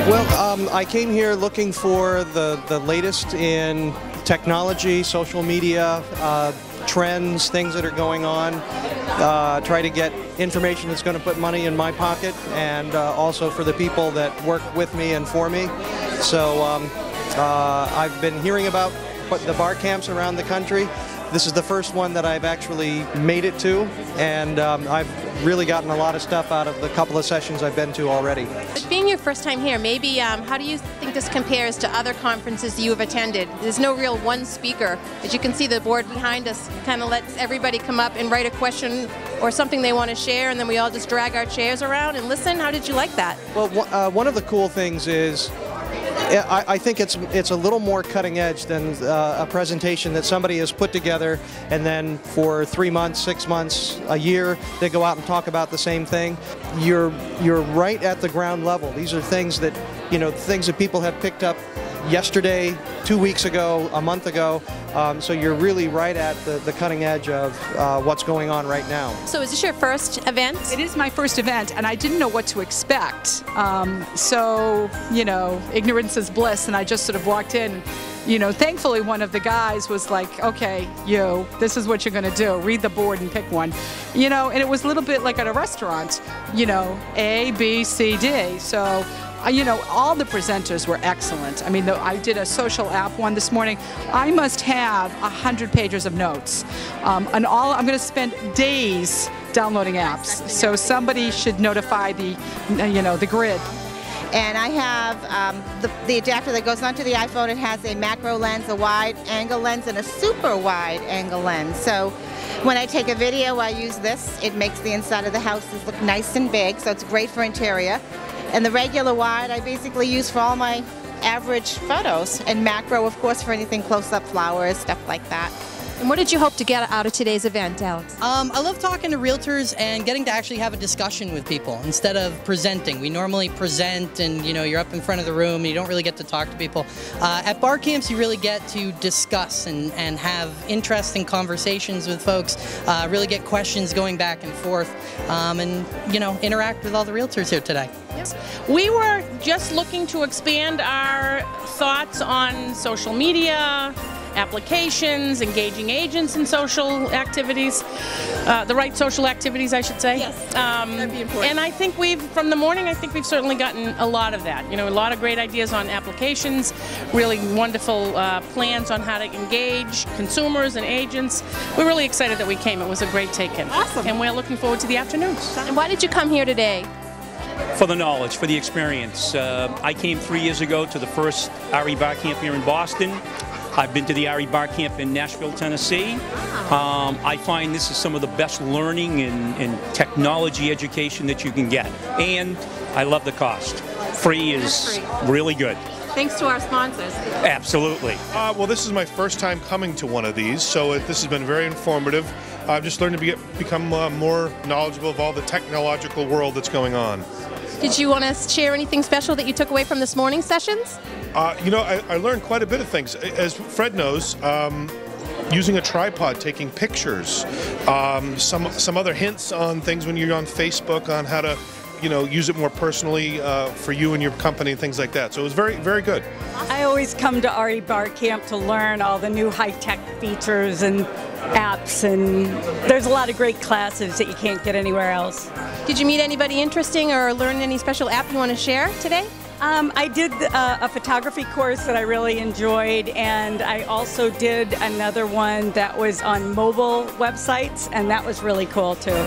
Well, I came here looking for the latest in technology, social media, trends, things that are going on, try to get information that's going to put money in my pocket, and also for the people that work with me and for me. So I've been hearing about the BarCamps around the country. This is the first one that I've actually made it to, and I've really gotten a lot of stuff out of the couple of sessions I've been to already. Being your first time here, maybe how do you think this compares to other conferences you have attended? There's no real one speaker. As you can see, the board behind us kind of lets everybody come up and write a question or something they want to share, and then we all just drag our chairs around and listen. How did you like that? Well, one of the cool things is I think it's a little more cutting edge than a presentation that somebody has put together, and then for 3 months, 6 months, a year, they go out and talk about the same thing. You're right at the ground level. These are things that, things that people have picked up yesterday, 2 weeks ago, a month ago. So you're really right at the cutting edge of what's going on right now. So is this your first event? It is my first event, and I didn't know what to expect. So, ignorance is bliss, and I just sort of walked in. Thankfully one of the guys was like, okay, this is what you're going to do. Read the board and pick one. And it was a little bit like at a restaurant, A, B, C, D. So, all the presenters were excellent. I mean, I did a social app one this morning. I must have 100 pages of notes. And I'm going to spend days downloading apps. So somebody should notify the grid. And I have the adapter that goes onto the iPhone. It has a macro lens, a wide angle lens, and a super wide angle lens. So when I take a video, I use this. It makes the inside of the houses look nice and big, so it's great for interior. And the regular wide I basically use for all my average photos, and macro, of course, for anything close-up, flowers, stuff like that. And what did you hope to get out of today's event, Alex? I love talking to realtors and getting to actually have a discussion with people instead of presenting. We normally present and you're up in front of the room and you don't really get to talk to people. At BarCamps you really get to discuss and have interesting conversations with folks, really get questions going back and forth, and interact with all the realtors here today. Yes. We were just looking to expand our thoughts on social media, applications, engaging agents in social activities, the right social activities, I should say. Yes, that'd be important. And I think from the morning, I think we've certainly gotten a lot of that. A lot of great ideas on applications, really wonderful plans on how to engage consumers and agents. We're really excited that we came. It was a great take-in. Awesome. And we're looking forward to the afternoons. And why did you come here today? For the knowledge, for the experience. I came 3 years ago to the first REBarCamp here in Boston. I've been to the REBarCamp in Nashville, Tennessee. I find this is some of the best learning and technology education that you can get. And I love the cost. Free is really good. Thanks to our sponsors. Absolutely. Well, this is my first time coming to one of these, so this has been very informative. I've just learned to become more knowledgeable of all the technological world that's going on. Did you want to share anything special that you took away from this morning's sessions? I learned quite a bit of things. As Fred knows, using a tripod, taking pictures, some other hints on things when you're on Facebook on how to, use it more personally for you and your company and things like that. So it was very, very good. I always come to REBarCamp to learn all the new high-tech features and apps, and there's a lot of great classes that you can't get anywhere else. Did you meet anybody interesting or learn any special app you want to share today? I did a photography course that I really enjoyed, and I also did another one that was on mobile websites, and that was really cool too.